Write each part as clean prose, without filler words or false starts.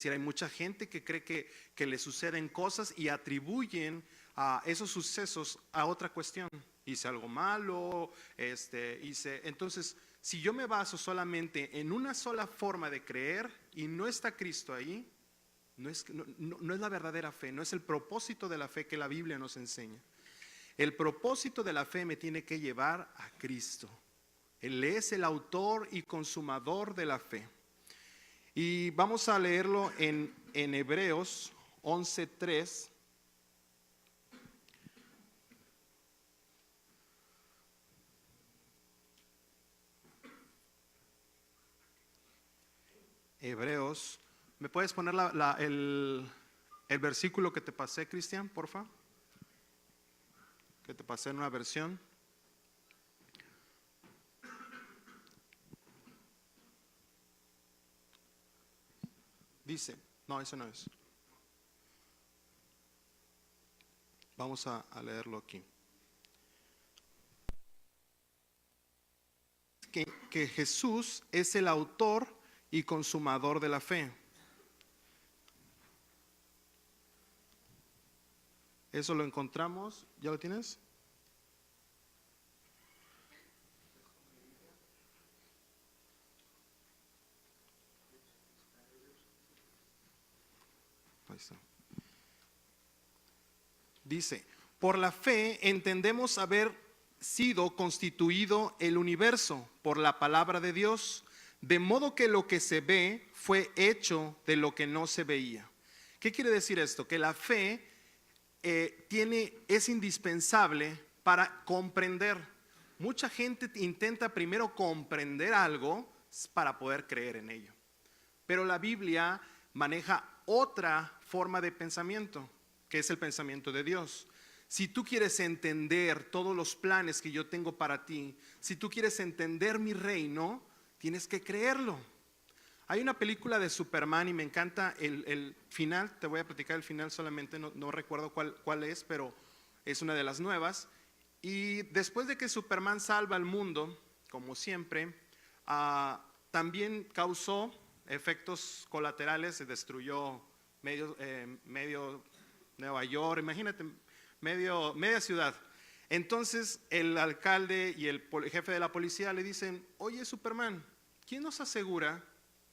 decir, hay mucha gente que cree que le suceden cosas y atribuyen a esos sucesos a otra cuestión. Hice algo malo, entonces, si yo me baso solamente en una sola forma de creer y no está Cristo ahí, no es la verdadera fe, no es el propósito de la fe que la Biblia nos enseña. El propósito de la fe me tiene que llevar a Cristo. Él es el autor y consumador de la fe. Y vamos a leerlo en Hebreos 11:3. Hebreos, ¿me puedes poner el versículo que te pasé, Cristian, porfa? Que te pasé en una versión. Dice, no, eso no es. Vamos a leerlo aquí. Que Jesús es el autor y consumador de la fe. Eso lo encontramos, ¿ya lo tienes? Ahí está. Dice, por la fe entendemos haber sido constituido el universo por la palabra de Dios, de modo que lo que se ve fue hecho de lo que no se veía. ¿Qué quiere decir esto? Que la fe es indispensable para comprender. Mucha gente intenta primero comprender algo para poder creer en ello. Pero la Biblia maneja otra forma de pensamiento, que es el pensamiento de Dios. Si tú quieres entender todos los planes que yo tengo para ti, si tú quieres entender mi reino, tienes que creerlo. Hay una película de Superman y me encanta el final, te voy a platicar el final solamente, no recuerdo cuál es, pero es una de las nuevas. Y después de que Superman salva al mundo, como siempre, también causó efectos colaterales, se destruyó medio Nueva York, imagínate, media ciudad. Entonces el alcalde y el jefe de la policía le dicen, oye Superman, ¿quién nos asegura?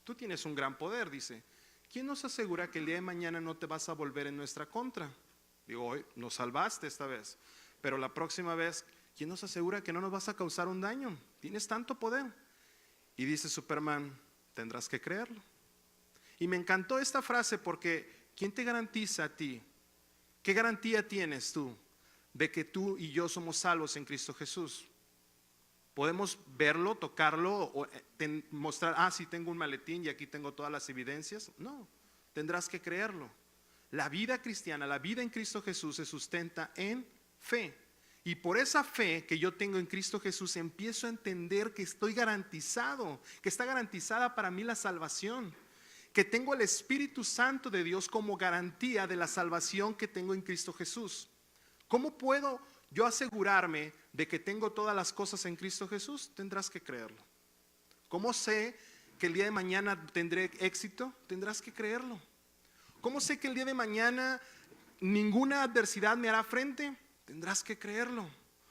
Tú tienes un gran poder, dice. ¿Quién nos asegura que el día de mañana no te vas a volver en nuestra contra? Digo, hoy nos salvaste esta vez, pero la próxima vez, ¿quién nos asegura que no nos vas a causar un daño? Tienes tanto poder. Y dice Superman, tendrás que creerlo. Y me encantó esta frase porque ¿quién te garantiza a ti? ¿Qué garantía tienes tú de que tú y yo somos salvos en Cristo Jesús? ¿Podemos verlo, tocarlo o mostrar, sí tengo un maletín y aquí tengo todas las evidencias? No, tendrás que creerlo. La vida cristiana, la vida en Cristo Jesús se sustenta en fe. Y por esa fe que yo tengo en Cristo Jesús empiezo a entender que estoy garantizado, que está garantizada para mí la salvación, que tengo el Espíritu Santo de Dios como garantía de la salvación que tengo en Cristo Jesús. ¿Cómo puedo yo asegurarme de que tengo todas las cosas en Cristo Jesús? Tendrás que creerlo. ¿Cómo sé que el día de mañana tendré éxito? Tendrás que creerlo. ¿Cómo sé que el día de mañana ninguna adversidad me hará frente? Tendrás que creerlo.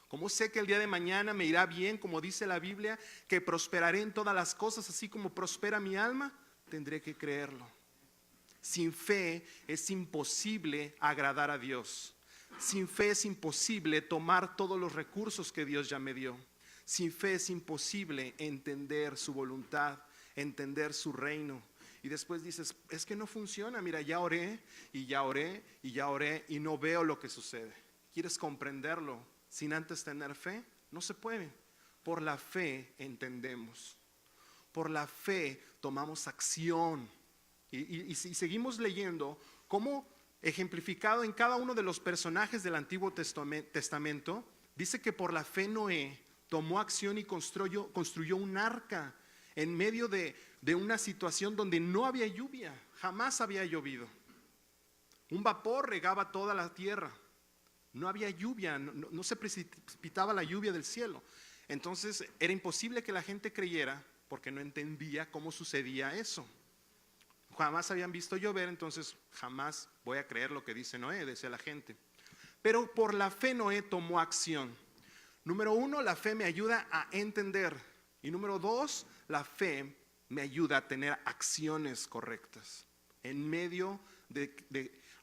¿Cómo sé que el día de mañana me irá bien, como dice la Biblia, que prosperaré en todas las cosas, así como prospera mi alma? Tendré que creerlo. Sin fe es imposible agradar a Dios. Sin fe es imposible tomar todos los recursos que Dios ya me dio. Sin fe es imposible entender su voluntad, entender su reino. Y después dices, es que no funciona, mira, ya oré y ya oré y ya oré y no veo lo que sucede. ¿Quieres comprenderlo sin antes tener fe? No se puede. Por la fe entendemos. Por la fe tomamos acción. Y seguimos leyendo cómo ejemplificado en cada uno de los personajes del Antiguo Testamento, dice que por la fe Noé tomó acción y construyó un arca en medio de una situación donde no había lluvia, jamás había llovido. Un vapor regaba toda la tierra, no había lluvia, no se precipitaba la lluvia del cielo. Entonces era imposible que la gente creyera porque no entendía cómo sucedía eso. jamás habían visto llover, entonces jamás voy a creer lo que dice Noé, decía la gente. Pero por la fe Noé tomó acción. Número 1, la fe me ayuda a entender. Y número 2, la fe me ayuda a tener acciones correctas. En medio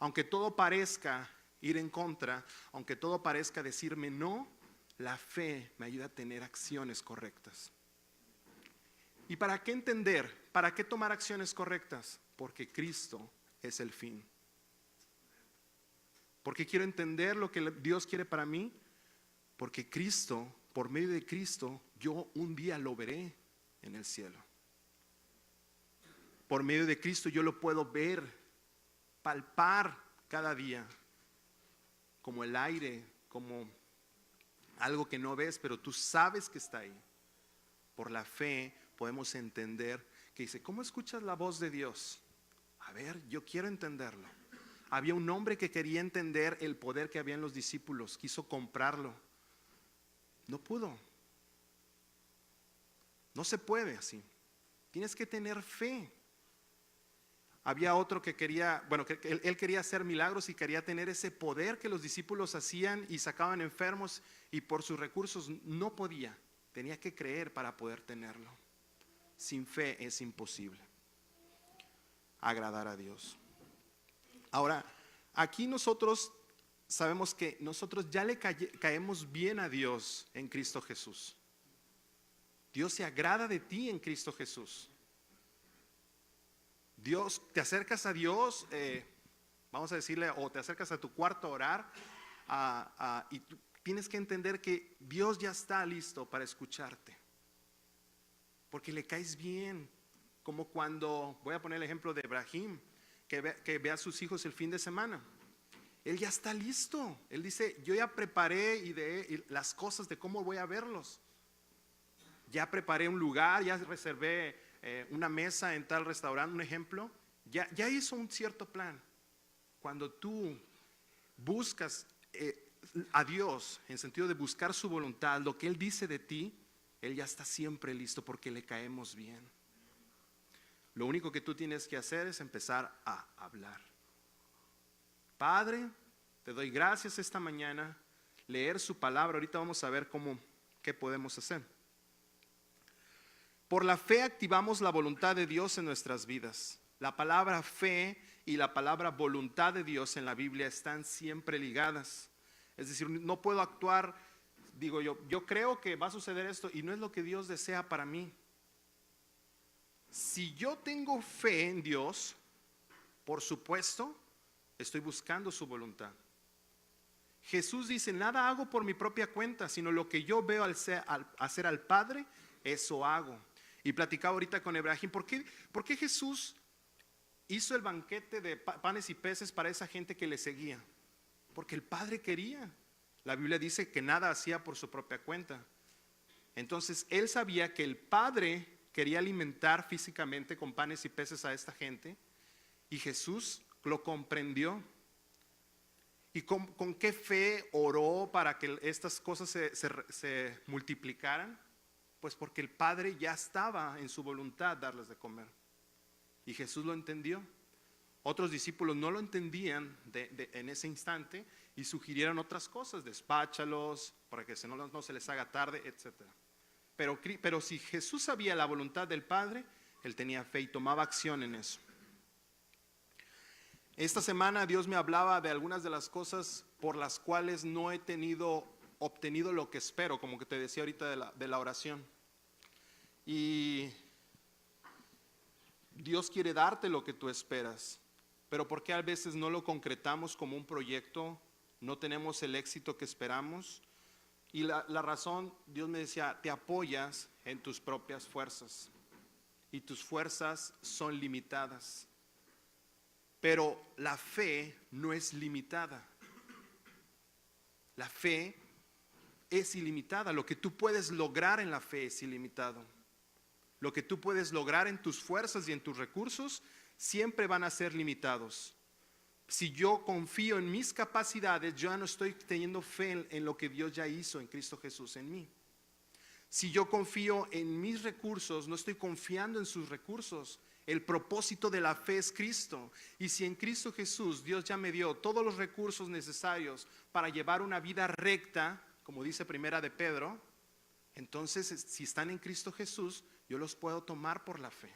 aunque todo parezca ir en contra, aunque todo parezca decirme no, la fe me ayuda a tener acciones correctas. ¿Y para qué entender? ¿Para qué tomar acciones correctas? Porque Cristo es el fin. ¿Por qué quiero entender lo que Dios quiere para mí? Porque Cristo, por medio de Cristo, yo un día lo veré en el cielo. Por medio de Cristo yo lo puedo ver, palpar cada día, como el aire, como algo que no ves, pero tú sabes que está ahí. Por la fe podemos entender que dice, ¿cómo escuchas la voz de Dios? A ver, yo quiero entenderlo. Había un hombre que quería entender el poder que había en los discípulos, quiso comprarlo. No pudo. No se puede así. Tienes que tener fe. Había otro que quería, que él quería hacer milagros y quería tener ese poder que los discípulos hacían y sacaban enfermos, y por sus recursos no podía. Tenía que creer para poder tenerlo. Sin fe es imposible agradar a Dios. Ahora, aquí nosotros sabemos que nosotros ya le caemos bien a Dios en Cristo Jesús. Dios se agrada de ti en Cristo Jesús. Dios, te acercas a Dios, vamos a decirle, o te acercas a tu cuarto a orar, y tú tienes que entender que Dios ya está listo para escucharte, porque le caes bien. Como cuando, voy a poner el ejemplo de Ibrahim, que ve a sus hijos el fin de semana. Él ya está listo. Él dice, yo ya preparé y las cosas de cómo voy a verlos. Ya preparé un lugar, ya reservé una mesa en tal restaurante, un ejemplo. Ya hizo un cierto plan. Cuando tú buscas a Dios en sentido de buscar su voluntad, lo que Él dice de ti, Él ya está siempre listo porque le caemos bien. Lo único que tú tienes que hacer es empezar a hablar. Padre, te doy gracias esta mañana, leer su palabra. Ahorita vamos a ver qué podemos hacer. Por la fe activamos la voluntad de Dios en nuestras vidas. La palabra fe y la palabra voluntad de Dios en la Biblia están siempre ligadas. Es decir, no puedo actuar, digo yo creo que va a suceder esto y no es lo que Dios desea para mí. Si yo tengo fe en Dios, por supuesto, estoy buscando su voluntad. Jesús dice, nada hago por mi propia cuenta, sino lo que yo veo al hacer al Padre, eso hago. Y platicaba ahorita con Ibrahim, ¿por qué Jesús hizo el banquete de panes y peces para esa gente que le seguía? Porque el Padre quería. La Biblia dice que nada hacía por su propia cuenta. Entonces él sabía que el Padre quería alimentar físicamente con panes y peces a esta gente, y Jesús lo comprendió. ¿Y con qué fe oró para que estas cosas se multiplicaran? Pues porque el Padre ya estaba en su voluntad darles de comer. Y Jesús lo entendió. Otros discípulos no lo entendían en ese instante y sugirieron otras cosas, despáchalos para que no se les haga tarde, etc. Pero si Jesús sabía la voluntad del Padre, Él tenía fe y tomaba acción en eso. Esta semana Dios me hablaba de algunas de las cosas por las cuales no he obtenido lo que espero, como que te decía ahorita de la oración. Y Dios quiere darte lo que tú esperas, pero ¿por qué a veces no lo concretamos como un proyecto? No tenemos el éxito que esperamos. Y la razón, Dios me decía, te apoyas en tus propias fuerzas y tus fuerzas son limitadas. Pero la fe no es limitada. La fe es ilimitada. Lo que tú puedes lograr en la fe es ilimitado. Lo que tú puedes lograr en tus fuerzas y en tus recursos siempre van a ser limitados. Si yo confío en mis capacidades, yo ya no estoy teniendo fe en lo que Dios ya hizo en Cristo Jesús en mí. Si yo confío en mis recursos, no estoy confiando en sus recursos. El propósito de la fe es Cristo. Y si en Cristo Jesús Dios ya me dio todos los recursos necesarios para llevar una vida recta, como dice Primera de Pedro, entonces si están en Cristo Jesús, yo los puedo tomar por la fe.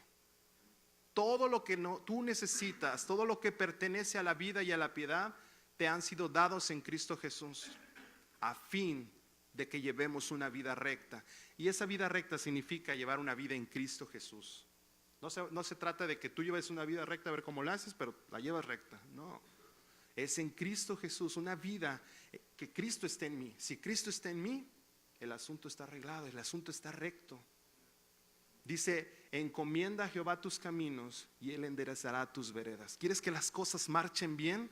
Todo lo que tú necesitas, todo lo que pertenece a la vida y a la piedad, te han sido dados en Cristo Jesús, a fin de que llevemos una vida recta. Y esa vida recta significa llevar una vida en Cristo Jesús. No se trata de que tú lleves una vida recta a ver cómo la haces, pero la llevas recta. No, es en Cristo Jesús, una vida que Cristo esté en mí. Si Cristo está en mí, el asunto está arreglado, el asunto está recto. Dice, encomienda a Jehová tus caminos y Él enderezará tus veredas. ¿Quieres que las cosas marchen bien?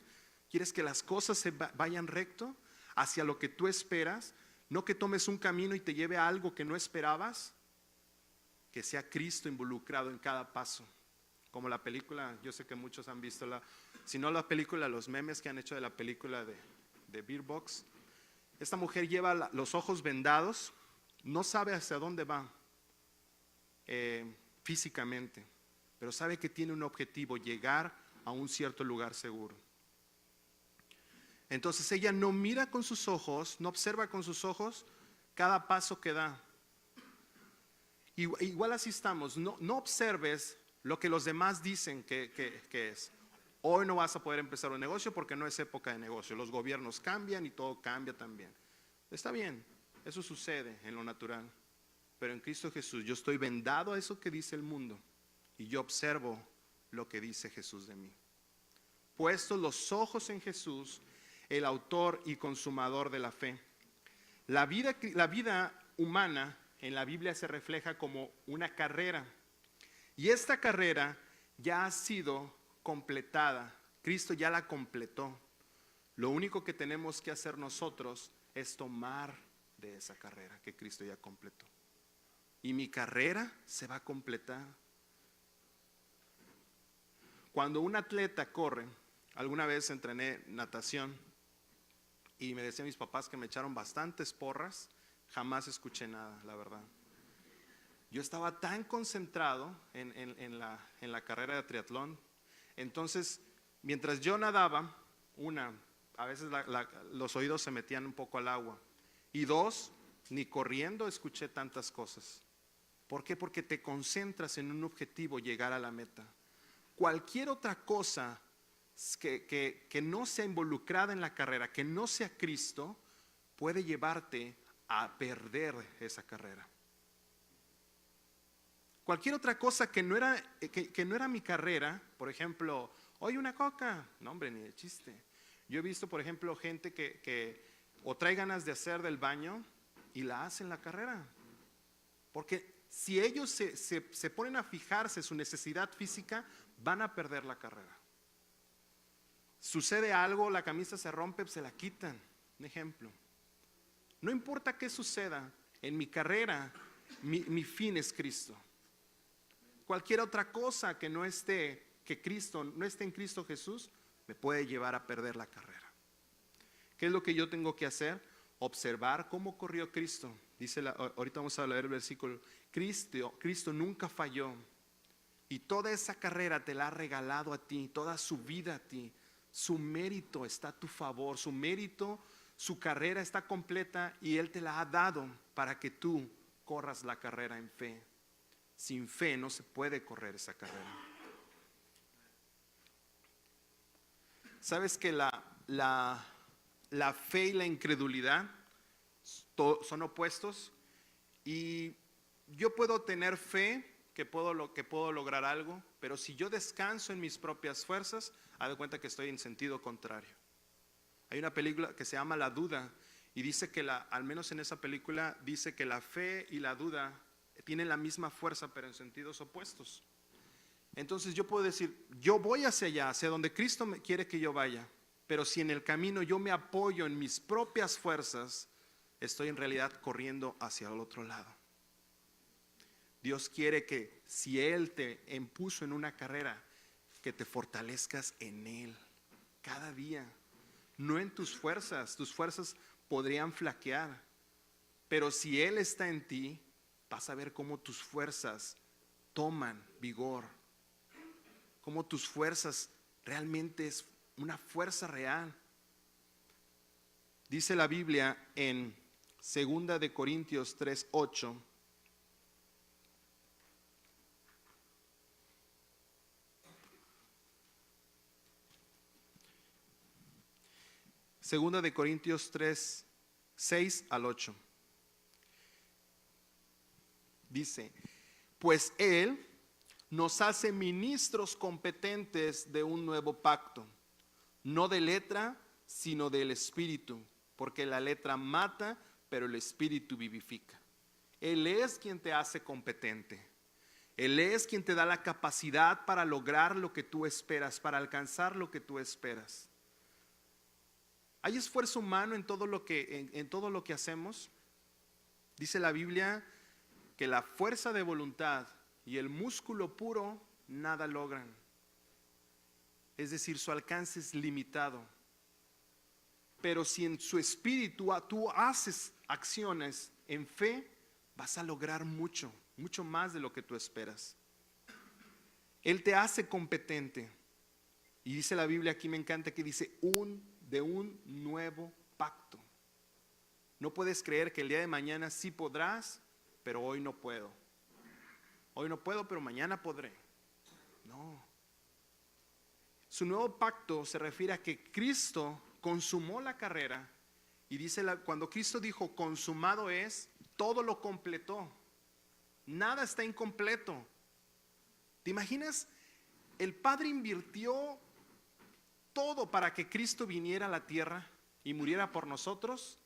¿Quieres que las cosas se vayan recto hacia lo que tú esperas? No que tomes un camino y te lleve a algo que no esperabas. Que sea Cristo involucrado en cada paso. Como la película, yo sé que muchos han visto si no la película, los memes que han hecho de la película de Bird Box. Esta mujer lleva los ojos vendados, no sabe hacia dónde va físicamente, pero sabe que tiene un objetivo, llegar a un cierto lugar seguro. Entonces ella no mira con sus ojos, no observa con sus ojos cada paso que da. Igual así estamos, no observes lo que los demás dicen que es. Hoy no vas a poder empezar un negocio porque no es época de negocio. Los gobiernos cambian y todo cambia también. Está bien, eso sucede en lo natural. Pero en Cristo Jesús yo estoy vendado a eso que dice el mundo y yo observo lo que dice Jesús de mí. Puestos los ojos en Jesús, el autor y consumador de la fe. La vida humana en la Biblia se refleja como una carrera. Y esta carrera ya ha sido completada. Cristo ya la completó. Lo único que tenemos que hacer nosotros es tomar de esa carrera que Cristo ya completó. Y mi carrera se va a completar. Cuando un atleta corre, alguna vez entrené natación y me decían mis papás que me echaron bastantes porras. Jamás escuché nada, la verdad. Yo estaba tan concentrado en la carrera de triatlón. Entonces, mientras yo nadaba, a veces los oídos se metían un poco al agua. Y dos, ni corriendo escuché tantas cosas. ¿Por qué? Porque te concentras en un objetivo, llegar a la meta. Cualquier otra cosa que no sea involucrada en la carrera, que no sea Cristo, puede llevarte a perder esa carrera. Cualquier otra cosa que no era mi carrera, por ejemplo, hoy una coca, no hombre, ni de chiste. Yo he visto, por ejemplo, gente que o trae ganas de hacer del baño y la hace en la carrera. Porque si ellos se ponen a fijarse su necesidad física, van a perder la carrera. Sucede algo, la camisa se rompe, se la quitan. Un ejemplo. No importa qué suceda, en mi carrera, mi fin es Cristo. Cualquier otra cosa que Cristo no esté en Cristo Jesús, me puede llevar a perder la carrera. ¿Qué es lo que yo tengo que hacer? Observar cómo corrió Cristo. Ahorita vamos a leer el versículo. Cristo nunca falló. Y toda esa carrera te la ha regalado a ti, toda su vida a ti. Su mérito está a tu favor, su mérito, su carrera está completa y Él te la ha dado para que tú corras la carrera en fe. Sin fe no se puede correr esa carrera. ¿Sabes que la fe y la incredulidad son opuestos? Y yo puedo tener fe que puedo lograr algo, pero si yo descanso en mis propias fuerzas, haz de cuenta que estoy en sentido contrario. Hay una película que se llama La Duda y dice que al menos en esa película dice que la fe y la duda tienen la misma fuerza pero en sentidos opuestos. Entonces yo puedo decir, yo voy hacia allá, hacia donde Cristo quiere que yo vaya, pero si en el camino yo me apoyo en mis propias fuerzas, estoy en realidad corriendo hacia el otro lado. Dios quiere que si Él te impuso en una carrera, que te fortalezcas en Él cada día, no en tus fuerzas. Tus fuerzas podrían flaquear, pero si Él está en ti, vas a ver cómo tus fuerzas toman vigor, cómo tus fuerzas realmente es una fuerza real. Dice la Biblia en 2 de Corintios 3:8. Segunda de Corintios 3, 6 al 8. Dice, pues Él nos hace ministros competentes de un nuevo pacto, no de letra, sino del Espíritu, porque la letra mata, pero el Espíritu vivifica. Él es quien te hace competente. Él es quien te da la capacidad para lograr lo que tú esperas, para alcanzar lo que tú esperas. ¿Hay esfuerzo humano en todo lo que hacemos? Dice la Biblia que la fuerza de voluntad y el músculo puro nada logran. Es decir, su alcance es limitado. Pero si en su espíritu tú haces acciones en fe, vas a lograr mucho, mucho más de lo que tú esperas. Él te hace competente. Y dice la Biblia, aquí me encanta que dice de un nuevo pacto. No puedes creer que el día de mañana sí podrás, pero hoy no puedo. Hoy no puedo, pero mañana podré. No. Su nuevo pacto se refiere a que Cristo consumó la carrera. Y dice, cuando Cristo dijo consumado es, todo lo completó. Nada está incompleto. ¿Te imaginas? El Padre invirtió todo para que Cristo viniera a la tierra y muriera por nosotros,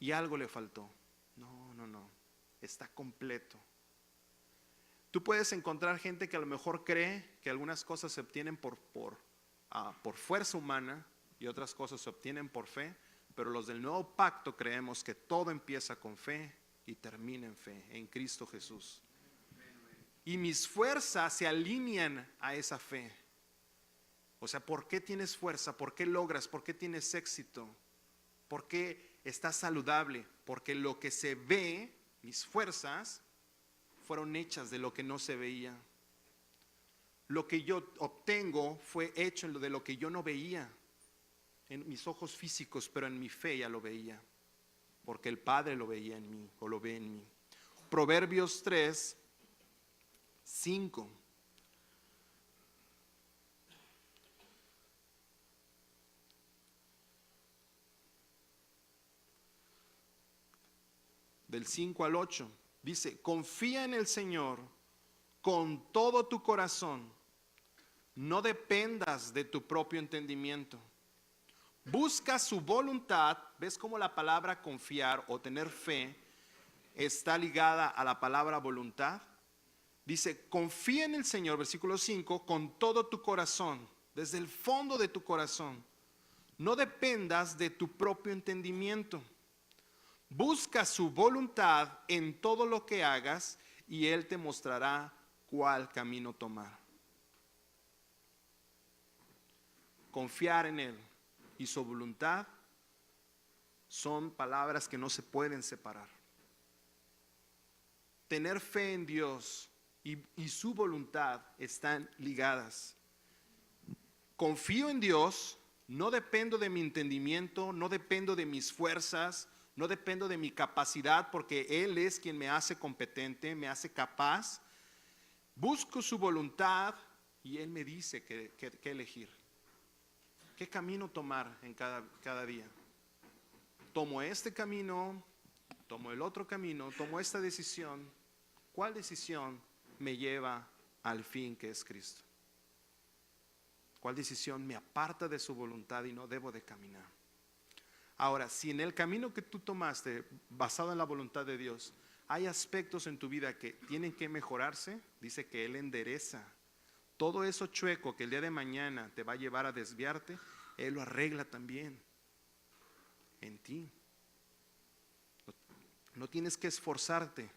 y algo le faltó. No, está completo. Tú puedes encontrar gente que a lo mejor cree que algunas cosas se obtienen por fuerza humana y otras cosas se obtienen por fe, pero los del nuevo pacto creemos que todo empieza con fe y termina en fe, en Cristo Jesús. Y mis fuerzas se alinean a esa fe. O sea, ¿por qué tienes fuerza? ¿Por qué logras? ¿Por qué tienes éxito? ¿Por qué estás saludable? Porque lo que se ve, mis fuerzas, fueron hechas de lo que no se veía. Lo que yo obtengo fue hecho de lo que yo no veía en mis ojos físicos, pero en mi fe ya lo veía, porque el Padre lo veía en mí, o lo ve en mí. Proverbios 3, 5. Del 5 al 8, dice, confía en el Señor con todo tu corazón, no dependas de tu propio entendimiento. Busca su voluntad. ¿Ves cómo la palabra confiar o tener fe está ligada a la palabra voluntad? Dice, confía en el Señor, versículo 5, con todo tu corazón, desde el fondo de tu corazón. No dependas de tu propio entendimiento. Busca su voluntad en todo lo que hagas y Él te mostrará cuál camino tomar. Confiar en Él y su voluntad son palabras que no se pueden separar. Tener fe en Dios y su voluntad están ligadas. Confío en Dios, no dependo de mi entendimiento, no dependo de mis fuerzas, no dependo de mi capacidad, porque Él es quien me hace competente, me hace capaz. Busco su voluntad y Él me dice qué elegir. ¿Qué camino tomar en cada día? Tomo este camino, tomo el otro camino, tomo esta decisión. ¿Cuál decisión me lleva al fin que es Cristo? ¿Cuál decisión me aparta de su voluntad y no debo de caminar? Ahora, si en el camino que tú tomaste, basado en la voluntad de Dios, hay aspectos en tu vida que tienen que mejorarse, dice que Él endereza. Todo eso chueco que el día de mañana te va a llevar a desviarte, Él lo arregla también en ti. No tienes que esforzarte,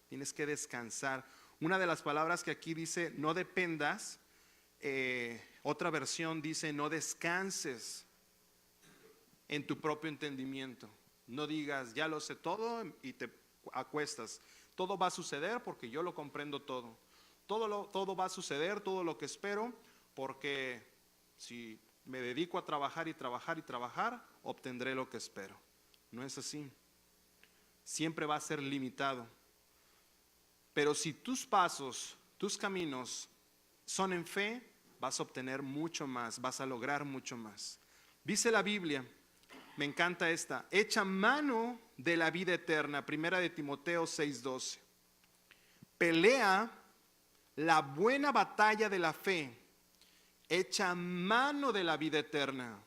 tienes que descansar. Una de las palabras que aquí dice, no dependas, otra versión dice, no descanses en tu propio entendimiento. No digas, ya lo sé todo y te acuestas. Todo va a suceder porque yo lo comprendo todo. Todo va a suceder, todo lo que espero, porque si me dedico a trabajar y trabajar y trabajar, obtendré lo que espero. No es así. Siempre va a ser limitado. Pero si tus pasos, tus caminos son en fe, vas a obtener mucho más, vas a lograr mucho más. Dice la Biblia, me encanta esta, echa mano de la vida eterna, primera de Timoteo 6:12. Pelea la buena batalla de la fe, echa mano de la vida eterna.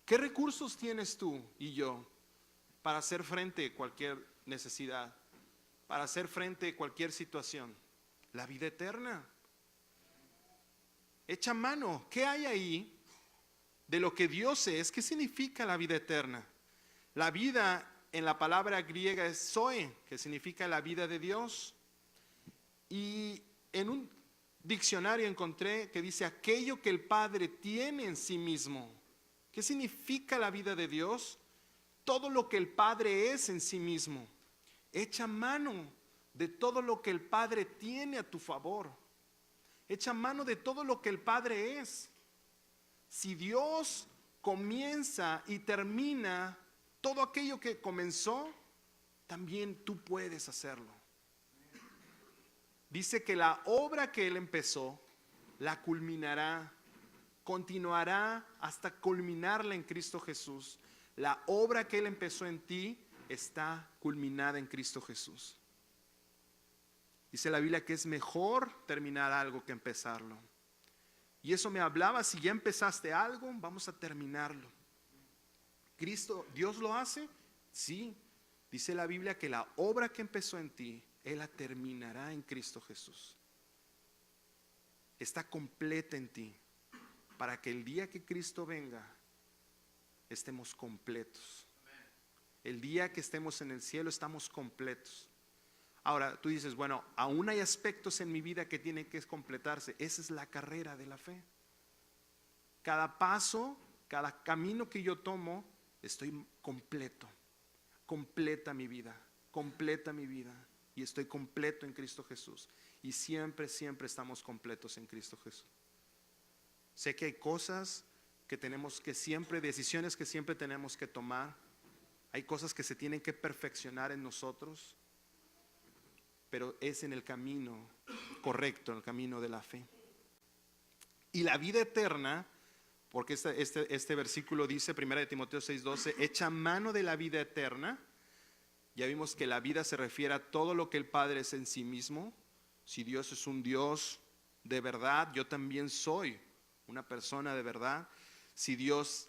¿Qué recursos tienes tú y yo para hacer frente a cualquier necesidad, para hacer frente a cualquier situación? La vida eterna. Echa mano. ¿Qué hay ahí de lo que Dios es? ¿Qué significa la vida eterna? La vida en la palabra griega es zoe, que significa la vida de Dios. Y en un diccionario encontré que dice aquello que el Padre tiene en sí mismo. ¿Qué significa la vida de Dios? Todo lo que el Padre es en sí mismo. Echa mano de todo lo que el Padre tiene a tu favor. Echa mano de todo lo que el Padre es. Si Dios comienza y termina todo aquello que comenzó, también tú puedes hacerlo. Dice que la obra que Él empezó, la culminará, continuará hasta culminarla en Cristo Jesús. La obra que Él empezó en ti está culminada en Cristo Jesús. Dice la Biblia que es mejor terminar algo que empezarlo. Y eso me hablaba, si ya empezaste algo, vamos a terminarlo. Cristo, ¿Dios lo hace? Sí. Dice la Biblia que la obra que empezó en ti, Él la terminará en Cristo Jesús. Está completa en ti, para que el día que Cristo venga, estemos completos. El día que estemos en el cielo, estamos completos. Ahora, tú dices, bueno, aún hay aspectos en mi vida que tienen que completarse. Esa es la carrera de la fe. Cada paso, cada camino que yo tomo, estoy completo. Completa mi vida, completa mi vida. Y estoy completo en Cristo Jesús. Y siempre, siempre estamos completos en Cristo Jesús. Sé que hay cosas que tenemos que siempre, decisiones que siempre tenemos que tomar. Hay cosas que se tienen que perfeccionar en nosotros. Pero es en el camino correcto, en el camino de la fe. Y la vida eterna, porque este versículo dice, 1 Timoteo 6:12, echa mano de la vida eterna. Ya vimos que la vida se refiere a todo lo que el Padre es en sí mismo. Si Dios es un Dios de verdad, yo también soy una persona de verdad. Si Dios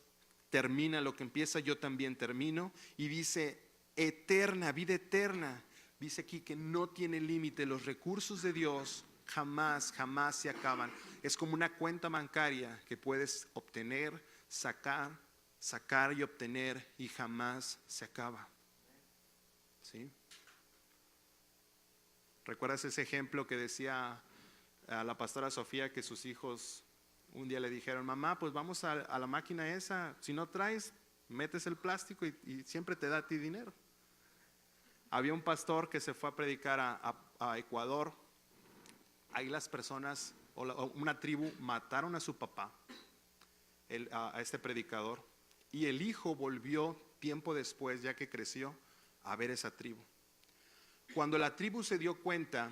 termina lo que empieza, yo también termino. Y dice eterna, vida eterna. Dice aquí que no tiene límite. Los recursos de Dios jamás, jamás se acaban. Es como una cuenta bancaria que puedes obtener, sacar y obtener y jamás se acaba. ¿Sí? ¿Recuerdas ese ejemplo que decía a la pastora Sofía que sus hijos un día le dijeron, mamá, pues vamos a la máquina esa, si no traes, metes el plástico y siempre te da a ti dinero? Había un pastor que se fue a predicar a Ecuador. Ahí las personas, una tribu, mataron a su papá, a este predicador. Y el hijo volvió tiempo después, ya que creció, a ver esa tribu. Cuando la tribu se dio cuenta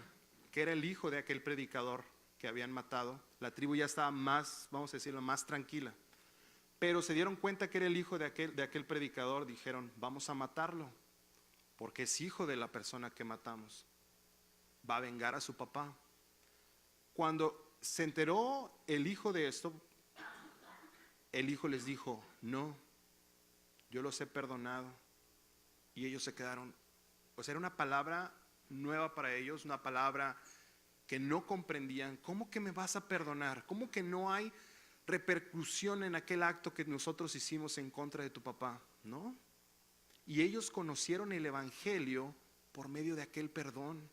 que era el hijo de aquel predicador que habían matado, la tribu ya estaba más, vamos a decirlo, más tranquila. Pero se dieron cuenta que era el hijo de aquel predicador, dijeron, vamos a matarlo, porque es hijo de la persona que matamos. Va a vengar a su papá. Cuando se enteró el hijo de esto, el hijo les dijo, no, yo los he perdonado. Y ellos se quedaron, pues era una palabra nueva para ellos, una palabra que no comprendían. ¿Cómo que me vas a perdonar? ¿Cómo que no hay repercusión en aquel acto que nosotros hicimos en contra de tu papá? ¿No? Y ellos conocieron el evangelio por medio de aquel perdón.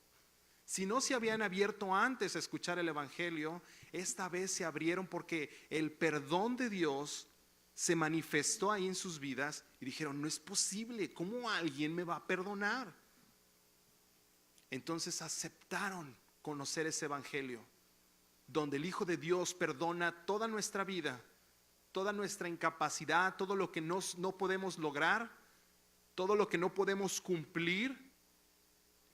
Si no se habían abierto antes a escuchar el evangelio, esta vez se abrieron porque el perdón de Dios se manifestó ahí en sus vidas y dijeron, no es posible, ¿cómo alguien me va a perdonar? Entonces aceptaron conocer ese evangelio, donde el Hijo de Dios perdona toda nuestra vida, toda nuestra incapacidad, todo lo que no podemos lograr, todo lo que no podemos cumplir,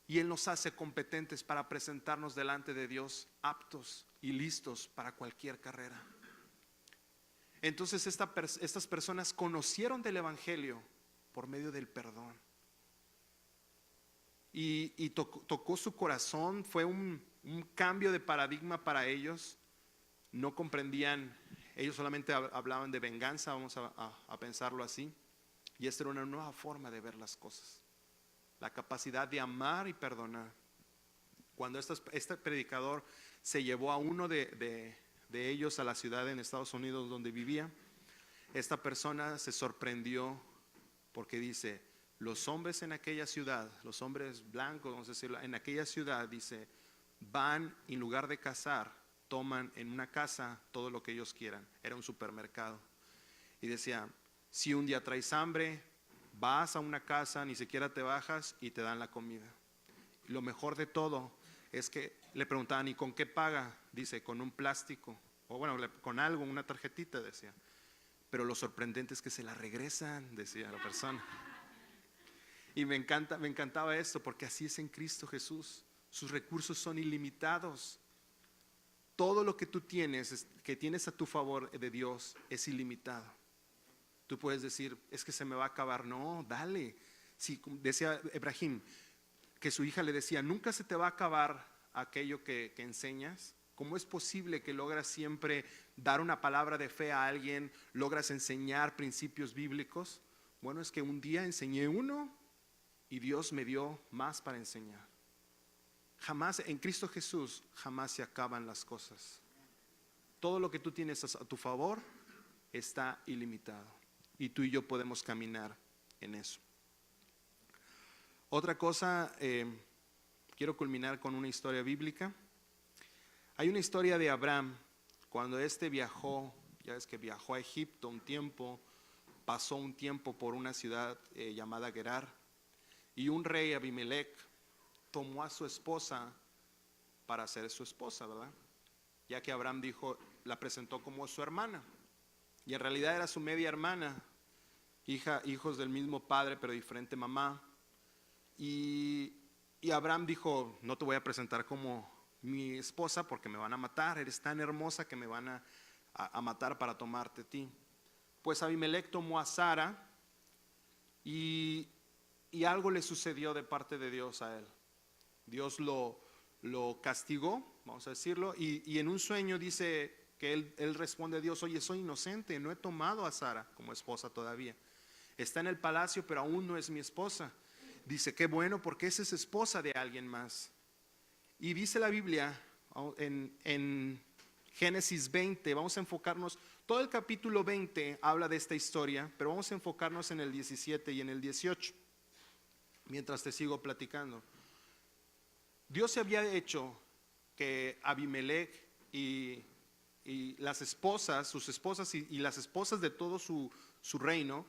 y Él nos hace competentes para presentarnos delante de Dios, aptos y listos para cualquier carrera. Entonces estas personas conocieron del evangelio por medio del perdón, y tocó su corazón. Fue un cambio de paradigma para ellos. No comprendían, ellos solamente hablaban de venganza, vamos a pensarlo así, y esta era una nueva forma de ver las cosas, la capacidad de amar y perdonar. Cuando este predicador se llevó a uno de ellos a la ciudad en Estados Unidos donde vivía, esta persona se sorprendió porque dice: los hombres en aquella ciudad, los hombres blancos, vamos a decirlo, en aquella ciudad, dice, van, en lugar de cazar, toman en una casa todo lo que ellos quieran. Era un supermercado. Y decía: si un día traes hambre, vas a una casa, ni siquiera te bajas y te dan la comida. Y lo mejor de todo es que le preguntaban: ¿y con qué paga? Dice: con un plástico, o bueno, con algo, una tarjetita, decía. Pero lo sorprendente es que se la regresan, decía la persona. Y me encantaba esto, porque así es en Cristo Jesús. Sus recursos son ilimitados. Todo lo que tú tienes, que tienes a tu favor de Dios, es ilimitado. Tú puedes decir: es que se me va a acabar. No, dale. Si decía Ibrahim que su hija le decía: nunca se te va a acabar aquello que enseñas. ¿Cómo es posible que logras siempre dar una palabra de fe a alguien, logras enseñar principios bíblicos? Bueno, es que un día enseñé uno y Dios me dio más para enseñar. Jamás, en Cristo Jesús, jamás se acaban las cosas. Todo lo que tú tienes a tu favor está ilimitado, y tú y yo podemos caminar en eso. Otra cosa, quiero culminar con una historia bíblica. Hay una historia de Abraham, cuando viajó, ya ves que viajó a Egipto un tiempo, pasó un tiempo por una ciudad llamada Gerar, y un rey, Abimelech, tomó a su esposa para ser su esposa, ¿verdad? Ya que Abraham la presentó como su hermana, y en realidad era su media hermana, hijos del mismo padre pero diferente mamá. Y Abraham dijo: no te voy a presentar como mi esposa porque me van a matar, eres tan hermosa que me van a matar para tomarte a ti. Pues Abimelech tomó a Sara, y algo le sucedió de parte de Dios a él. Dios lo castigó, vamos a decirlo, y en un sueño dice que él responde a Dios: oye, soy inocente, no he tomado a Sara como esposa todavía. Está en el palacio, pero aún no es mi esposa. Dice: qué bueno, porque esa es esposa de alguien más. Y dice la Biblia en Génesis 20, vamos a enfocarnos, todo el capítulo 20 habla de esta historia, pero vamos a enfocarnos en el 17 y en el 18, mientras te sigo platicando. Dios se había hecho que Abimelech y las esposas, sus esposas y las esposas de todo su reino,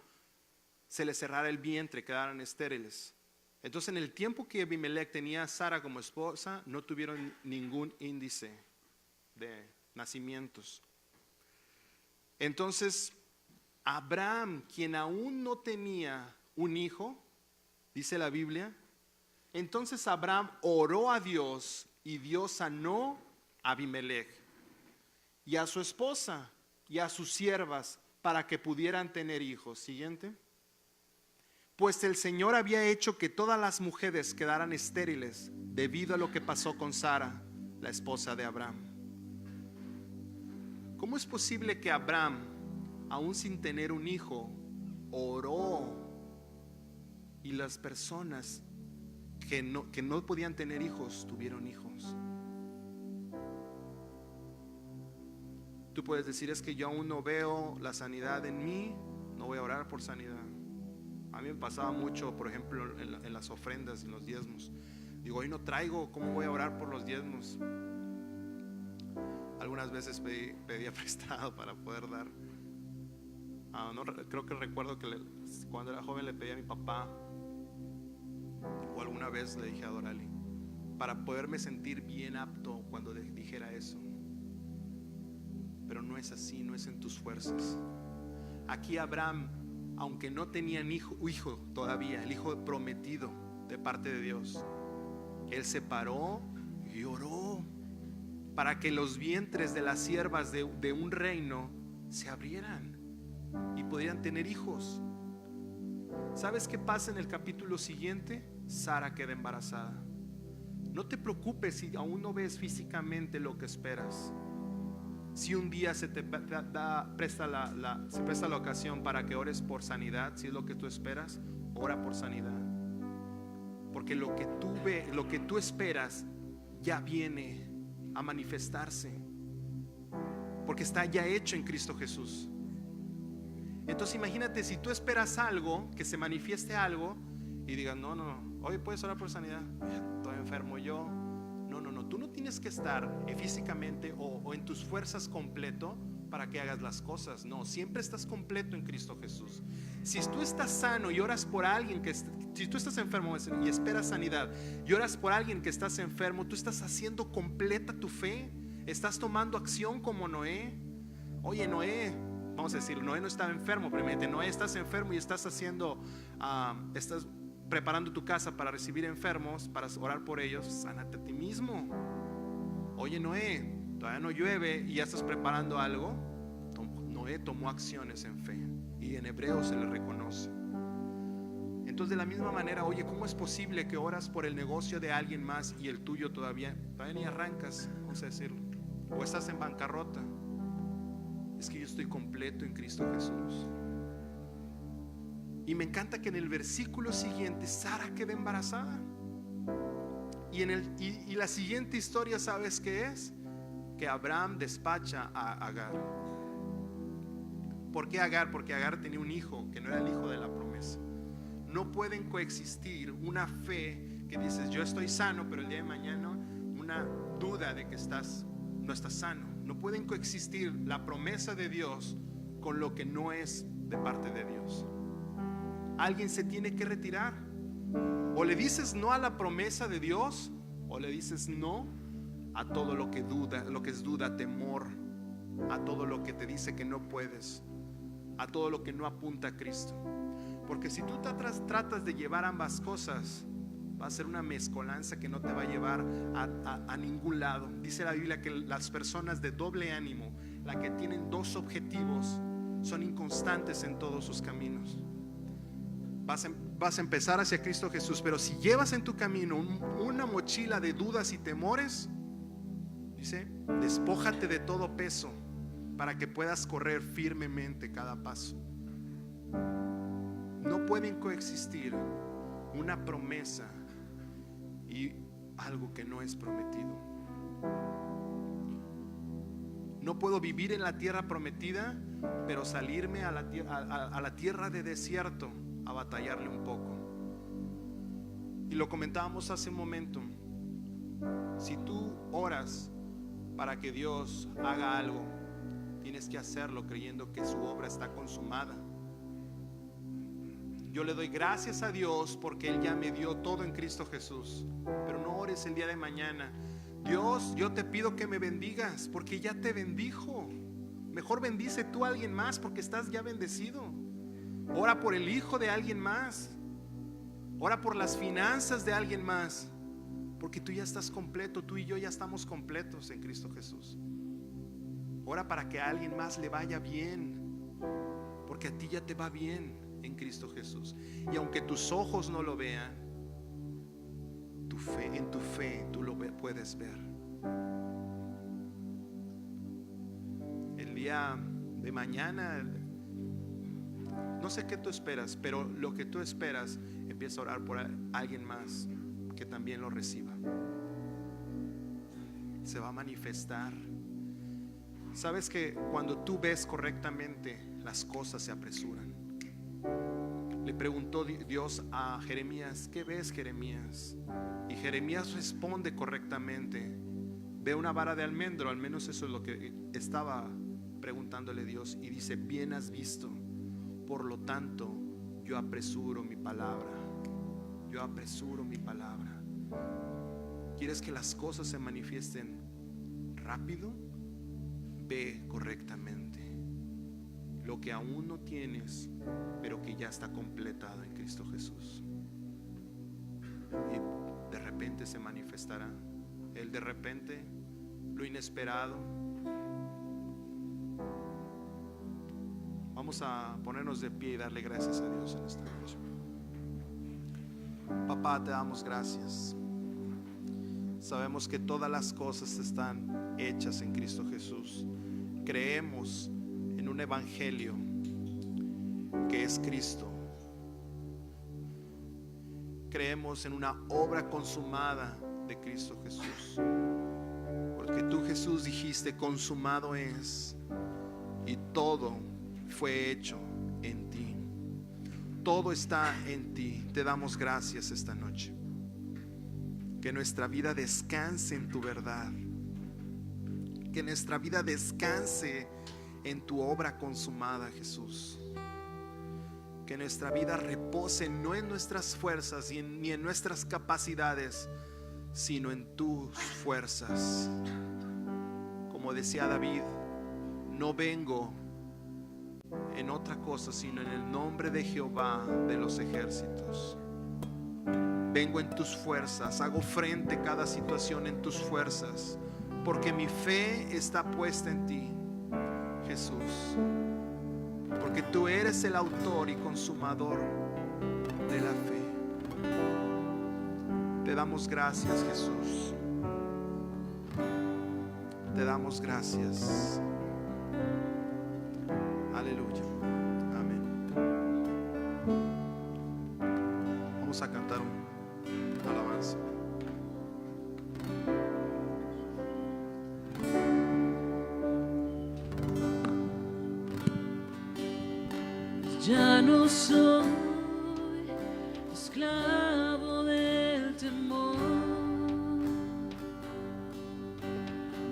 se les cerrara el vientre, quedaran estériles. Entonces, en el tiempo que Abimelech tenía a Sara como esposa, no tuvieron ningún índice de nacimientos. Entonces, Abraham, quien aún no tenía un hijo, dice la Biblia, entonces Abraham oró a Dios, y Dios sanó a Abimelech y a su esposa y a sus siervas para que pudieran tener hijos. Siguiente. Pues el Señor había hecho que todas las mujeres quedaran estériles debido a lo que pasó con Sara, la esposa de Abraham. ¿Cómo es posible que Abraham, aún sin tener un hijo, oró, y las personas que no podían tener hijos tuvieron hijos? Tú puedes decir: es que yo aún no veo la sanidad en mí, no voy a orar por sanidad. A mí me pasaba mucho, por ejemplo, en las ofrendas, en los diezmos. Digo: hoy no traigo, ¿cómo voy a orar por los diezmos? Algunas veces pedía prestado para poder dar. Creo que recuerdo que cuando era joven le pedí a mi papá, o alguna vez le dije a Dorali. para poderme sentir bien apto cuando dijera eso. Pero no es así, no es en tus fuerzas. Aquí Abraham, aunque no tenían hijo todavía, el hijo prometido de parte de Dios, él se paró y oró para que los vientres de las siervas de un reino se abrieran y pudieran tener hijos. ¿Sabes qué pasa en el capítulo siguiente? Sara queda embarazada. No te preocupes si aún no ves físicamente lo que esperas. Si un día se te presta la ocasión para que ores por sanidad, si es lo que tú esperas, ora por sanidad. Porque lo que tú esperas ya viene a manifestarse, porque está ya hecho en Cristo Jesús. Entonces imagínate si tú esperas algo, que se manifieste algo y digas, no, hoy puedes orar por sanidad, estoy enfermo yo. No, tú no tienes que estar físicamente o en tus fuerzas completo para que hagas las cosas. No, siempre estás completo en Cristo Jesús. Si tú estás sano y oras por alguien si tú estás enfermo y esperas sanidad y oras por alguien que estás enfermo, tú estás haciendo completa tu fe. Estás tomando acción como Noé. Oye, Noé, vamos a decir, Noé no estaba enfermo, primero. Noé, estás enfermo y estás estás preparando tu casa para recibir enfermos, para orar por ellos. Sánate a ti mismo. Oye, Noé, todavía no llueve y ya estás preparando algo. Noé tomó acciones en fe y en hebreo se le reconoce. Entonces, de la misma manera, oye, ¿cómo es posible que oras por el negocio de alguien más y el tuyo todavía ni arrancas? Vamos a decirlo. O estás en bancarrota. Es que yo estoy completo en Cristo Jesús. Y me encanta que en el versículo siguiente Sara queda embarazada. Y la siguiente historia, ¿sabes qué es? Que Abraham despacha a Agar. ¿Por qué Agar? Porque Agar tenía un hijo que no era el hijo de la promesa. No pueden coexistir una fe que dices yo estoy sano, pero el día de mañana una duda de que no estás sano. No pueden coexistir la promesa de Dios con lo que no es de parte de Dios. Alguien se tiene que retirar. O le dices no a la promesa de Dios, o le dices no a todo lo que es duda, temor, a todo lo que te dice que no puedes, a todo lo que no apunta a Cristo. Porque si tú tratas de llevar ambas cosas, va a ser una mezcolanza que no te va a llevar a ningún lado. Dice la Biblia que las personas de doble ánimo, las que tienen dos objetivos, son inconstantes en todos sus caminos. Vas a empezar hacia Cristo Jesús, pero si llevas en tu camino una mochila de dudas y temores, dice, despójate de todo peso para que puedas correr firmemente cada paso. No pueden coexistir una promesa y algo que no es prometido. No puedo vivir en la tierra prometida, pero salirme a la tierra de desierto a batallarle un poco. Y lo comentábamos hace un momento. Si tú oras para que Dios haga algo, tienes que hacerlo creyendo que su obra está consumada. Yo le doy gracias a Dios porque Él ya me dio todo en Cristo Jesús. Pero no ores el día de mañana, Dios, yo te pido que me bendigas, porque ya te bendijo. Mejor bendice tú a alguien más porque estás ya bendecido. Ora por el hijo de alguien más. Ora por las finanzas de alguien más, porque tú ya estás completo. Tú y yo ya estamos completos en Cristo Jesús. Ora para que a alguien más le vaya bien, porque a ti ya te va bien en Cristo Jesús. Y aunque tus ojos no lo vean, en tu fe tú lo puedes ver. El día de mañana, no sé qué tú esperas, pero lo que tú esperas, empieza a orar por alguien más que también lo reciba. Se va a manifestar. Sabes que cuando tú ves correctamente, las cosas se apresuran. Le preguntó Dios a Jeremías, ¿qué ves, Jeremías? Y Jeremías responde correctamente, ve una vara de almendro. Al menos eso es lo que estaba preguntándole Dios. Y dice, bien has visto, por lo tanto yo apresuro mi palabra. Yo apresuro mi palabra. ¿Quieres que las cosas se manifiesten rápido? Ve correctamente lo que aún no tienes, pero que ya está completado en Cristo Jesús. Y de repente se manifestará. El de repente, lo inesperado. Vamos a ponernos de pie y darle gracias a Dios en esta noche. Papá, te damos gracias. Sabemos que todas las cosas están hechas en Cristo Jesús. Creemos en un evangelio que es Cristo. Creemos en una obra consumada de Cristo Jesús. Porque tú, Jesús, dijiste: consumado es. Y todo fue hecho en ti. Todo está en ti. Te damos gracias esta noche. Que nuestra vida descanse en tu verdad. Que nuestra vida descanse en tu obra consumada, Jesús. Que nuestra vida repose no en nuestras fuerzas ni en nuestras capacidades, sino en tus fuerzas. Como decía David: no vengo en otra cosa sino en el nombre de Jehová de los ejércitos. Vengo en tus fuerzas, hago frente a cada situación en tus fuerzas, porque mi fe está puesta en ti, Jesús. Porque tú eres el autor y consumador de la fe. Te damos gracias, Jesús. Te damos gracias. Aleluya. Amén. Vamos a cantar una alabanza. Ya no soy esclavo del temor.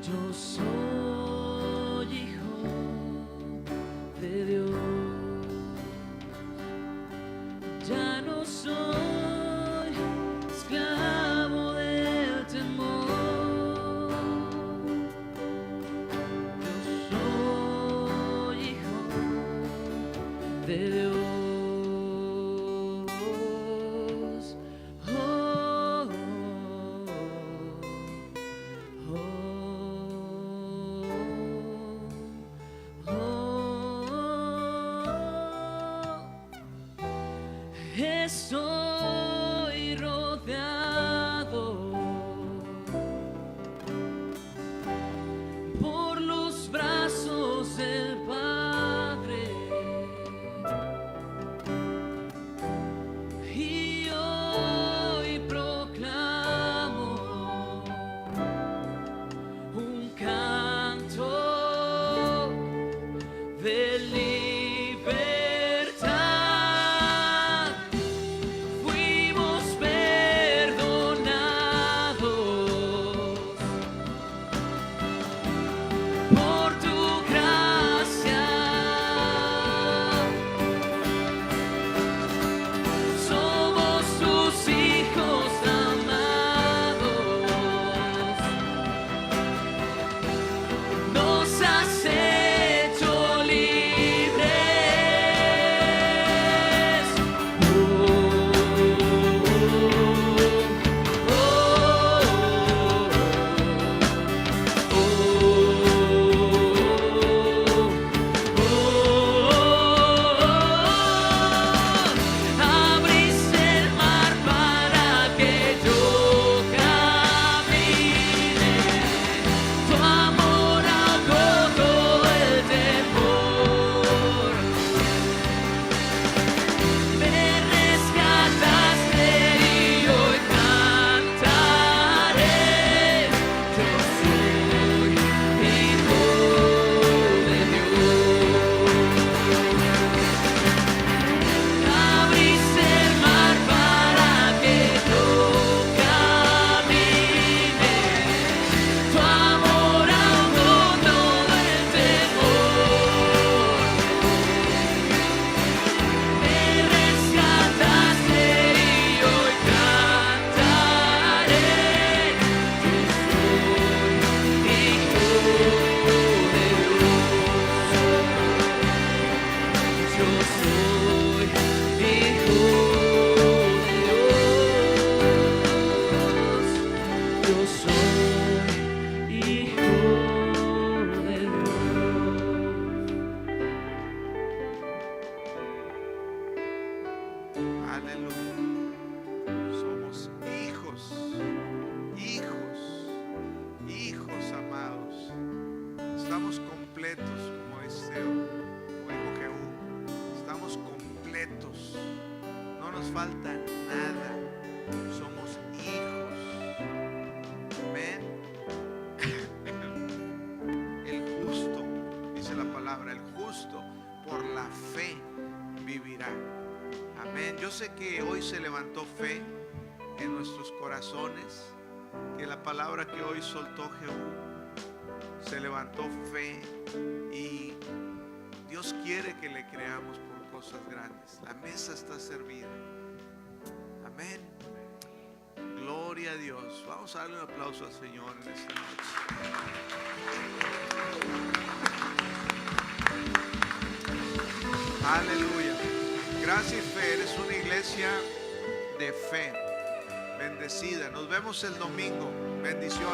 Yo soy hijo de Dios. Ya no soy esclavo del temor. Yo soy hijo de Dios. Oh, oh, oh, oh. Estoy rodeado por los brazos del Padre. falta nada. Somos hijos. Amén. El justo, dice la palabra, el justo por la fe vivirá. Amén. Yo sé que hoy se levantó fe en nuestros corazones, que la palabra que hoy soltó Jehú, se levantó fe, y Dios quiere que le creamos por cosas grandes. La mesa está servida. Amén. Gloria a Dios. Vamos a darle un aplauso al Señor en esta noche. Aleluya. Gracia y Fe, eres una iglesia de fe, bendecida. Nos vemos el domingo. Bendiciones.